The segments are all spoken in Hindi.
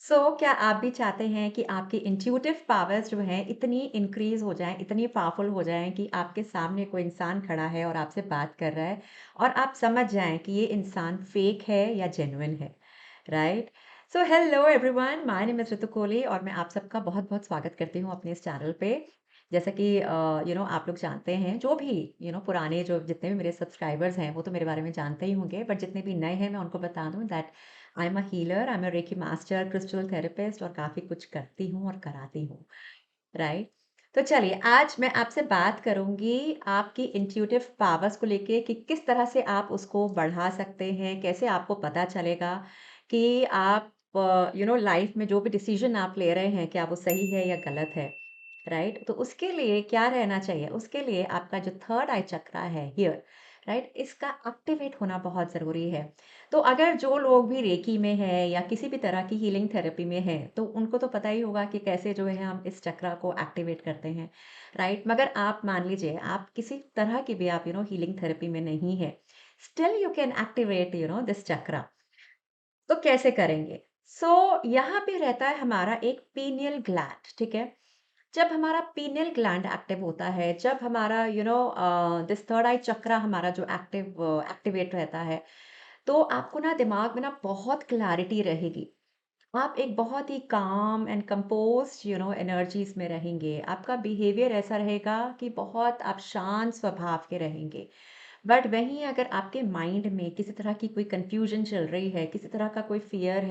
क्या आप भी चाहते हैं कि आपकी इंट्यूटिव पावर्स जो हैं इतनी इंक्रीज़ हो जाएँ, इतनी पावरफुल हो जाएँ कि आपके सामने कोई इंसान खड़ा है और आपसे बात कर रहा है और आप समझ जाएँ कि ये इंसान फ़ेक है या जेन्युइन है, right? So hello everyone, my name is Ritu Kohli और मैं आप सबका बहुत-बहुत स्वागत करती हूँ अपने इस चैनल पे। जैसा कि आप लोग जानते हैं, जो भी पुराने जो जितने भी मेरे सब्सक्राइबर्स हैं, वो तो मेरे बारे में जानते ही होंगे, बट जितने भी नए हैं, मैं उनको बता दूँ that I am a healer, I am a reiki master, crystal therapist और काफ़ी कुछ करती हूँ और कराती हूँ, राइट? तो चलिए, आज मैं आपसे बात करूँगी आपकी इंट्यूटिव पावर्स को लेके कि किस तरह से आप उसको बढ़ा सकते हैं, कैसे आपको पता चलेगा कि आप लाइफ में जो भी डिसीज़न आप ले रहे हैं, क्या वो सही है या गलत है, राइट? तो उसके लिए क्या रहना चाहिए? उसके लिए आपका जो थर्ड आई चक्रा है हियर, राइट? इसका एक्टिवेट होना बहुत ज़रूरी है। तो अगर जो लोग भी रेकी में हैं या किसी भी तरह की हीलिंग थेरेपी में हैं, तो उनको तो पता ही होगा कि कैसे जो है हम इस चक्रा को एक्टिवेट करते हैं, राइट? मगर आप मान लीजिए आप किसी तरह की भी आप हीलिंग थेरेपी में नहीं है, still you can activate this chakra. तो कैसे करेंगे? यहाँ पे रहता है हमारा एक पीनियल ग्लैंड, ठीक है? जब हमारा पीनियल ग्लैंड एक्टिव होता है, जब हमारा दिस थर्ड आई चक्रा हमारा जो एक्टिवेट रहता है, तो आपको ना दिमाग में ना बहुत क्लैरिटी रहेगी। आप एक बहुत ही काम एंड कंपोज्ड एनर्जीज़ में रहेंगे। आपका बिहेवियर ऐसा रहेगा कि बहुत आप शांत स्वभाव के रहेंगे। बट वहीं अगर आपके माइंड में किसी तरह की कोई कन्फ्यूजन चल रही है, किसी तरह का कोई फ़ियर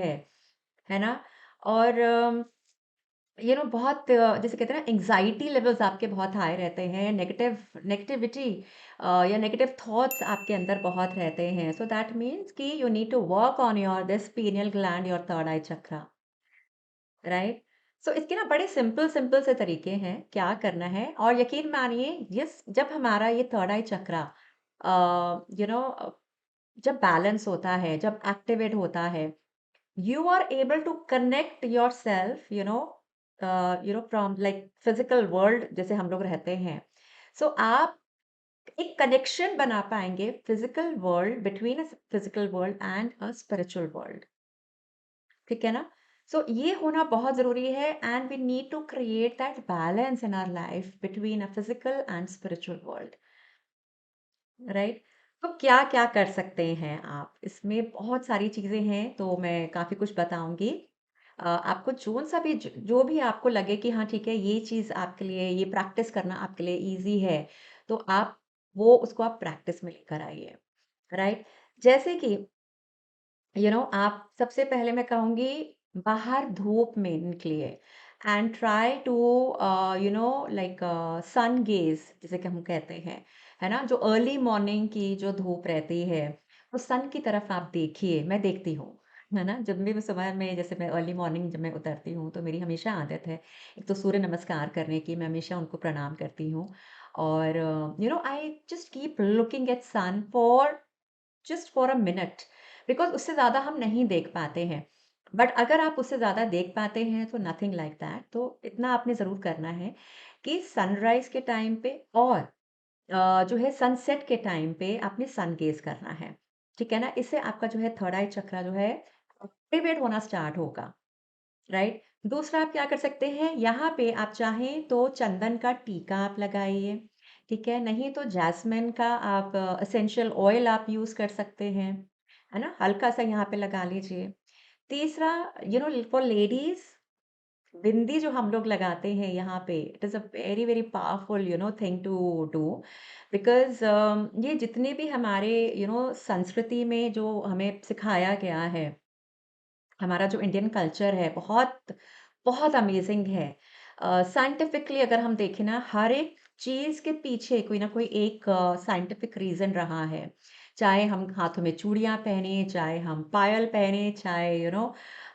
है ना? और जैसे कहते हैं ना एंग्ज़ायटी लेवल्स आपके बहुत हाई रहते हैं, नेगेटिविटी या नेगेटिव थॉट्स आपके अंदर बहुत रहते हैं। सो दैट मीन्स कि you need to work on your this pineal gland, your third eye chakra, right? So इसके ना बड़े सिंपल सिंपल से तरीके हैं, क्या करना है और यकीन मानिए जिस जब हमारा ये third eye chakra uh, you know uh, जब बैलेंस होता है, जब एक्टिवेट होता है, you are able to connect yourself from like physical world जैसे हम लोग रहते हैं। आप एक कनेक्शन बना पाएंगे physical world, between a physical world and a spiritual world, ठीक है ना? ये होना बहुत ज़रूरी है and we need to create that balance in our life between a physical and spiritual world, right? तो क्या-क्या कर सकते हैं आप? इसमें बहुत सारी चीज़ें हैं, तो मैं काफ़ी कुछ बताऊँगी। आपको जोन-सा भी जो भी आपको लगे कि हाँ, ठीक है, ये चीज़ आपके लिए ये प्रैक्टिस करना आपके लिए ईज़ी है, तो आप वो उसको आप प्रैक्टिस में लेकर आइए, राइट? जैसे कि आप सबसे पहले मैं कहूँगी बाहर धूप में निकलिए and try to like sun gaze जिसे कि हम कहते हैं, है ना? जो अर्ली मॉर्निंग की जो धूप रहती है, तो सन की तरफ आप देखिए, मैं देखती हूँ, है ना? जब भी मैं सुबह में जैसे मैं अर्ली मॉर्निंग जब मैं उतरती हूँ, तो मेरी हमेशा आदत है, एक तो सूर्य नमस्कार करने की, मैं हमेशा उनको प्रणाम करती हूँ और I just keep looking at sun for just for a minute, because उससे ज़्यादा हम नहीं देख पाते हैं। बट अगर आप उससे ज़्यादा देख पाते हैं तो नथिंग लाइक दैट, तो इतना आपने ज़रूर करना है कि सनराइज़ के टाइम पे और जो है सनसेट के टाइम पे आपने सन गेज़ करना है। ठीक है ना? इससे आपका जो है थर्ड आई चक्रा जो है एक्टिवेट होना स्टार्ट होगा, राइट? दूसरा आप क्या कर सकते हैं, यहाँ पे आप चाहें तो चंदन का टीका आप लगाइए, ठीक है? नहीं तो जैस्मिन का आप एसेंशियल ऑयल आप यूज़ कर सकते हैं, है ना? हल्का-सा यहाँ पे लगा लीजिए। तीसरा फॉर लेडीज़ बिंदी जो हम लोग लगाते हैं यहाँ पे, it is a very, very powerful thing to do because ये जितने भी हमारे संस्कृति में जो हमें सिखाया गया है, हमारा जो इंडियन कल्चर है बहुत बहुत अमेजिंग है। साइंटिफिकली अगर हम देखें ना हर एक चीज़ के पीछे कोई ना कोई एक साइंटिफिक रीज़न रहा है। चाहे हम हाथों में चूड़ियाँ पहने, चाहे हम पायल पहने, चाहे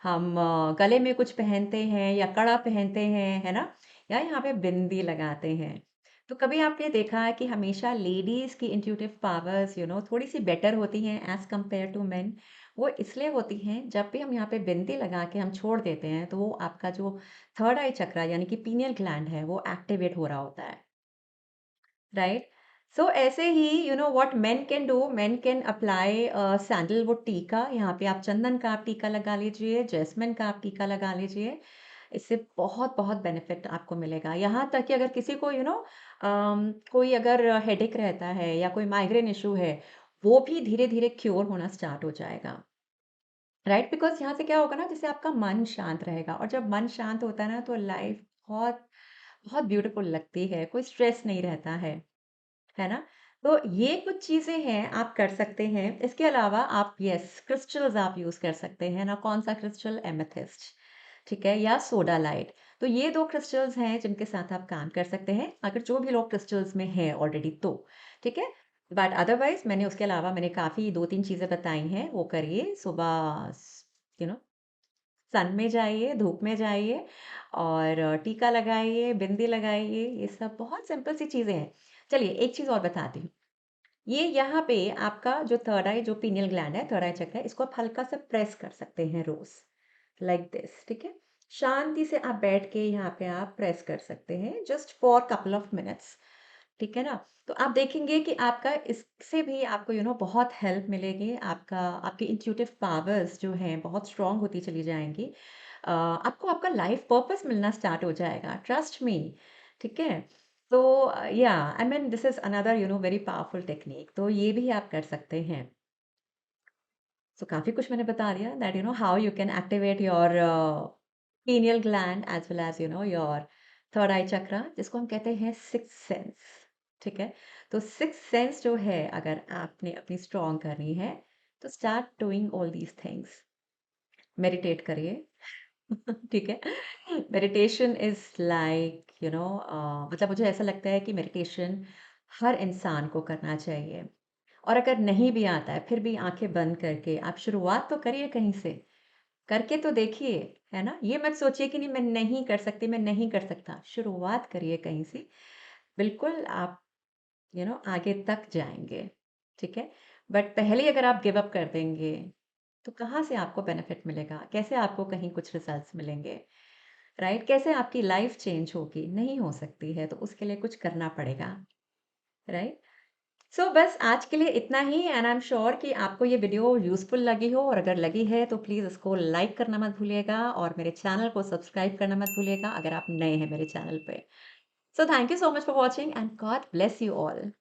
हम गले में कुछ पहनते हैं या कड़ा पहनते हैं, है ना? या यहाँ पे बिंदी लगाते हैं। तो कभी आपने देखा है कि हमेशा लेडीज़ की इंट्यूटिव पावर्स थोड़ी-सी बेटर होती हैं एज़ कंपेयर टू मेन? वो इसलिए होती हैं जब भी हम यहाँ पे बिंदी लगा के हम छोड़ देते हैं तो वो आपका जो थर्ड आई चक्रा यानी कि पीनियल ग्लैंड है वो एक्टिवेट हो रहा होता है, राइट? सो ऐसे ही what men can do, men can apply sandalwood tika. यहाँ पे आप चंदन का आप टीका लगा लीजिए, जैस्मिन का आप टीका लगा लीजिए। इससे बहुत बहुत बेनिफिट आपको मिलेगा। यहाँ तक कि अगर किसी को कोई अगर हेडेक रहता है या कोई माइग्रेन इशू है, वो भी धीरे धीरे क्योर होना स्टार्ट हो जाएगा। राइट, बिकॉज यहाँ से क्या होगा ना, जैसे आपका मन शांत रहेगा, और जब मन शांत होता है ना, तो लाइफ बहुत बहुत ब्यूटीफुल लगती है, कोई स्ट्रेस नहीं रहता है ना? तो ये कुछ चीज़ें हैं आप कर सकते हैं। इसके अलावा आप यस क्रिस्टल्स आप यूज़ कर सकते हैं ना, कौन-सा क्रिस्टल? एमेथिस्ट, ठीक है? या सोडालाइट। तो ये 2 क्रिस्टल्स हैं जिनके साथ आप काम कर सकते हैं, अगर जो भी लोग क्रिस्टल्स में हैं ऑलरेडी तो, ठीक है? बट अदरवाइज़ मैंने उसके अलावा मैंने काफ़ी 2-3 चीज़ें बताई हैं, वो करिए। सुबह यू नो सन में जाइए, धूप में जाइए और टीका लगाइए, बिंदी लगाइए, ये सब बहुत सिंपल सी चीज़ें हैं। चलिए एक चीज़ और बताती हूँ। ये यहाँ पे आपका जो थर्ड आई जो पीनियल ग्लैंड है, थर्ड आई चक्र है, इसको आप हल्का सा प्रेस कर सकते हैं रोज़, लाइक दिस, ठीक है? शांति से आप बैठ के यहाँ पे आप प्रेस कर सकते हैं just for couple of minutes, ठीक है ना? तो आप देखेंगे कि आपका इससे भी आपको बहुत हेल्प मिलेगी, आपकी इंट्यूटिव पावर्स जो हैं बहुत स्ट्रॉन्ग होती चली जाएँगी। आपको आपका लाइफ पर्पस मिलना स्टार्ट हो जाएगा, ट्रस्ट मी, ठीक है? तो या I mean this is another very powerful technique, तो ये भी आप कर सकते हैं। सो काफ़ी कुछ मैंने बता दिया that how you can activate your pineal gland as well as your third eye chakra, जिसको हम कहते हैं सिक्स्थ सेंस, ठीक है? तो सिक्स्थ सेंस जो है, अगर आपने अपनी स्ट्रॉन्ग करनी है, तो start doing all these things. Meditate करिए। ठीक है? मेडिटेशन इज़ लाइक मतलब मुझे ऐसा लगता है कि मेडिटेशन हर इंसान को करना चाहिए। और अगर नहीं भी आता है, फिर भी आँखें बंद करके आप शुरुआत तो करिए कहीं से। करके तो देखिए, है ना? ये मत सोचिए कि नहीं मैं नहीं कर सकती, मैं नहीं कर सकता। शुरुआत करिए कहीं से। बिल्कुल आप आगे तक जाएँगे, ठीक है? बट पहले ही अगर आप गिव अप कर देंगे, तो कहाँ से आपको बेनिफिट मिलेगा? कैसे आपको कहीं कुछ रिजल्ट्स मिलेंगे, राइट? कैसे आपकी लाइफ चेंज होगी? नहीं हो सकती है, तो उसके लिए कुछ करना पड़ेगा, राइट? बस आज के लिए इतना ही एंड आई एम श्योर कि आपको ये वीडियो यूज़फुल लगी हो, और अगर लगी है तो प्लीज़ इसको लाइक करना मत भूलिएगा और मेरे चैनल को सब्सक्राइब करना मत भूलिएगा अगर आप नए हैं मेरे चैनल पे। So thank you so much for watching and God bless you all.